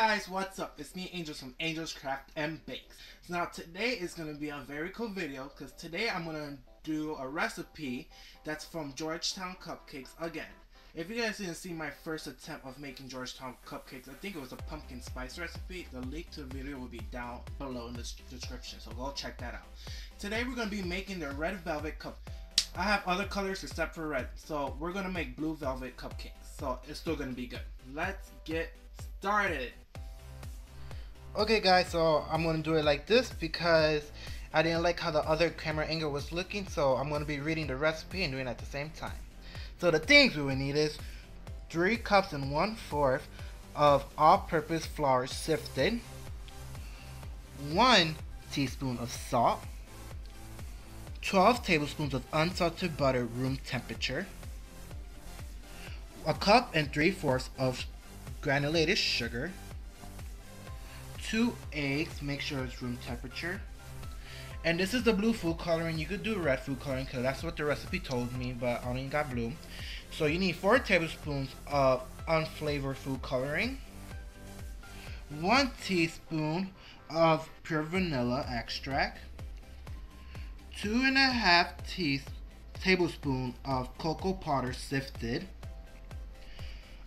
guys, what's up? It's me, Angels from Angels Craft and Bakes. So now today is going to be a very cool video because today I'm going to do a recipe that's from Georgetown Cupcakes again. If you guys didn't see my first attempt of making Georgetown Cupcakes, I think it was a pumpkin spice recipe. The link to the video will be down below in the description, so go check that out. Today we're going to be making the red velvet cup. I have other colors except for red, so we're going to make blue velvet cupcakes. So it's still going to be good. Let's get started. Okay guys, so I'm going to do it like this because I didn't like how the other camera angle was looking, so I'm going to be reading the recipe and doing it at the same time. So the things we will need is 3 cups and 1/4 of all-purpose flour sifted, 1 teaspoon of salt, 12 tablespoons of unsalted butter room temperature, a cup and 3/4 of granulated sugar, 2 eggs, make sure it's room temperature, and this is the blue food coloring. You could do red food coloring because that's what the recipe told me, but I only got blue. So you need 4 tablespoons of unflavored food coloring, 1 teaspoon of pure vanilla extract, 2.5 tablespoons of cocoa powder sifted,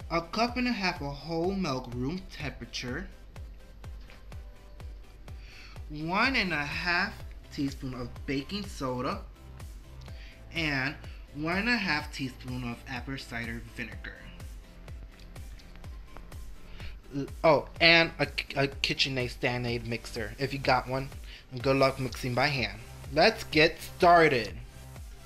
a cup and a half of whole milk room temperature, 1.5 teaspoon of baking soda, and 1.5 teaspoon of apple cider vinegar. Oh, and a KitchenAid stand-aid mixer if you got one. And good luck mixing by hand. Let's get started.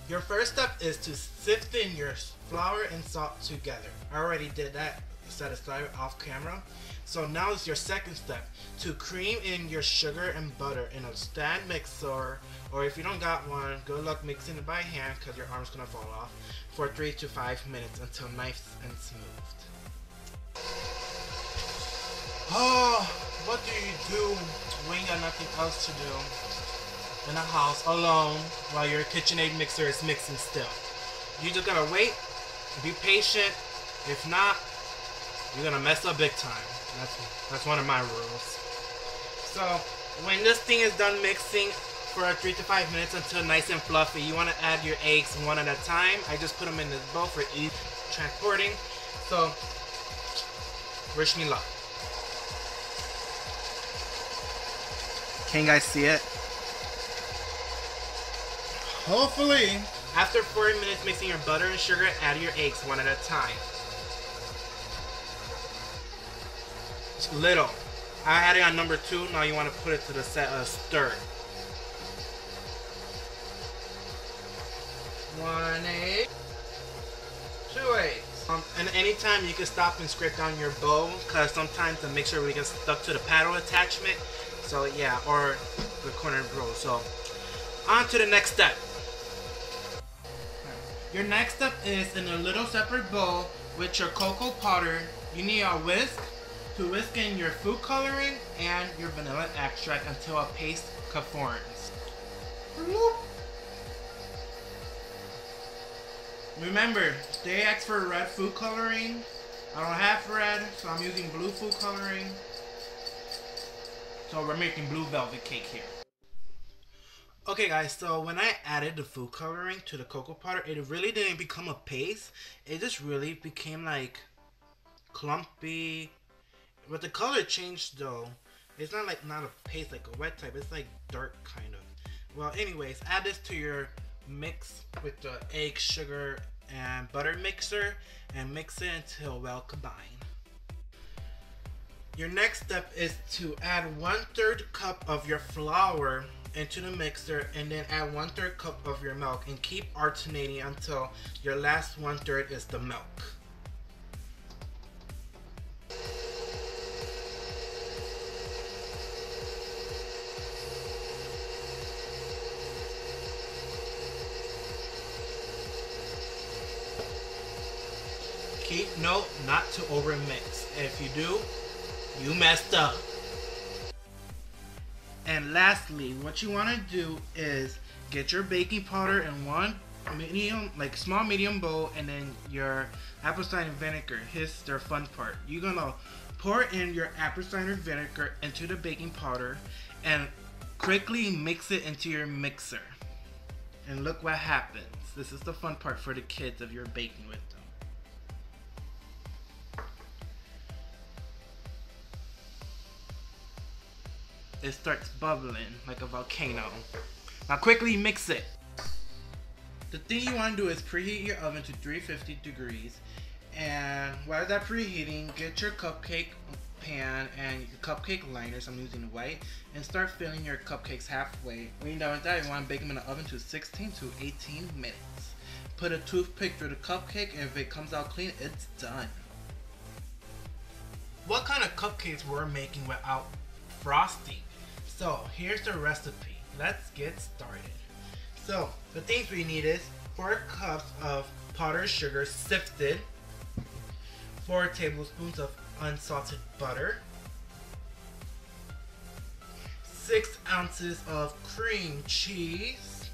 Your first step is to sift in your flour and salt together. I already did that, set aside off camera. So now is your second step, to cream in your sugar and butter in a stand mixer, or if you don't got one, good luck mixing it by hand because your arm's gonna fall off, for 3 to 5 minutes until nice and smooth. Oh, what do you do when you got nothing else to do in the house alone while your KitchenAid mixer is mixing still? You just gotta wait, be patient. If not, you're gonna mess up big time. That's one of my rules. So when this thing is done mixing for 3 to 5 minutes until nice and fluffy, you want to add your eggs one at a time. I just put them in this bowl for easy transporting. So wish me luck. Can you guys see it? Hopefully. After 40 minutes mixing your butter and sugar, add your eggs one at a time. Little. I had it on number 2. Now you want to put it to the stir. 1 egg, 2 eggs. And anytime you can stop and scrape down your bowl because sometimes the mixer will get stuck to the paddle attachment. So yeah, or the corner of the bowl. So on to the next step. Your next step is in a little separate bowl with your cocoa powder. You need a whisk to whisk in your food coloring and your vanilla extract until a paste forms. Remember, they asked for red food coloring. I don't have red, so I'm using blue food coloring. So we're making blue velvet cake here. Okay guys, so when I added the food coloring to the cocoa powder, it really didn't become a paste. It just really became like clumpy. But the color changed though. It's not a paste like a wet type. It's like dark kind of. Well, anyways, add this to your mix with the egg, sugar, and butter mixer and mix it until well combined. Your next step is to add 1/3 cup of your flour into the mixer and then add 1/3 cup of your milk and keep alternating until your last 1/3 is the milk. Keep note not to overmix. If you do, you messed up. And lastly, what you want to do is get your baking powder in 1 medium, like small medium bowl, and then your apple cider vinegar. Here's the fun part. You're gonna pour in your apple cider vinegar into the baking powder and quickly mix it into your mixer. And look what happens. This is the fun part for the kids if you're baking with them. It starts bubbling like a volcano. Now quickly mix it. The thing you want to do is preheat your oven to 350 degrees. And while that preheating, get your cupcake pan and your cupcake liners, I'm using white, and start filling your cupcakes halfway. When you're done with that, you want to bake them in the oven to 16 to 18 minutes. Put a toothpick through the cupcake, and if it comes out clean, it's done. What kind of cupcakes we're making without frosting? So here's the recipe. Let's get started. So the things we need is 4 cups of powdered sugar sifted, 4 tablespoons of unsalted butter, 6 ounces of cream cheese,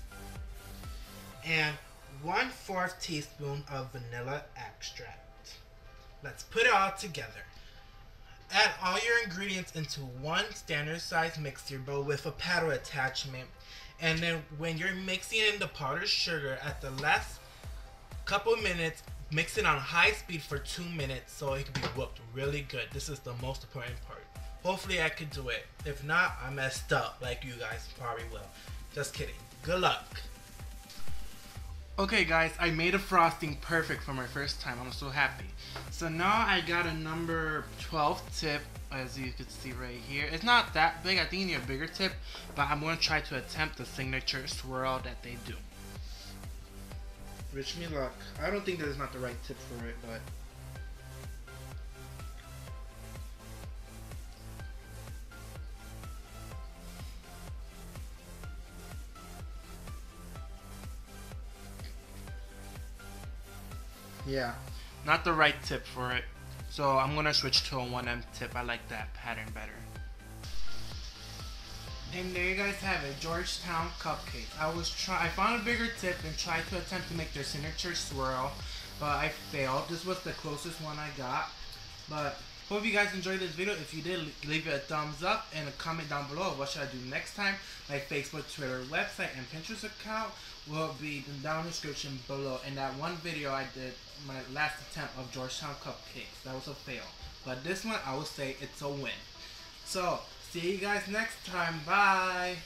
and 1/4 teaspoon of vanilla extract. Let's put it all together. Add all your ingredients into one standard size mixer bowl with a paddle attachment. And then when you're mixing in the powdered sugar, at the last couple minutes, mix it on high speed for 2 minutes so it can be whooped really good. This is the most important part. Hopefully I could do it. If not, I messed up like you guys probably will. Just kidding. Good luck. Okay guys, I made a frosting perfect for my first time. I'm so happy. So now I got a number 12 tip, as you can see right here. It's not that big, I think you need a bigger tip, but I'm going to try to attempt the signature swirl that they do. Wish me luck. I don't think that is not the right tip for it, but... yeah, not the right tip for it. So I'm gonna switch to a 1M tip. I like that pattern better. And there you guys have it, Georgetown cupcakes. I found a bigger tip and tried to attempt to make their signature swirl, but I failed. This was the closest one I got. But hope you guys enjoyed this video. If you did, leave it a thumbs up and a comment down below. What should I do next time? My Facebook, Twitter, website, and Pinterest account will be down in the description below. And that one video I did, my last attempt of Georgetown cupcakes, that was a fail. But this one, I would say it's a win. So, see you guys next time. Bye.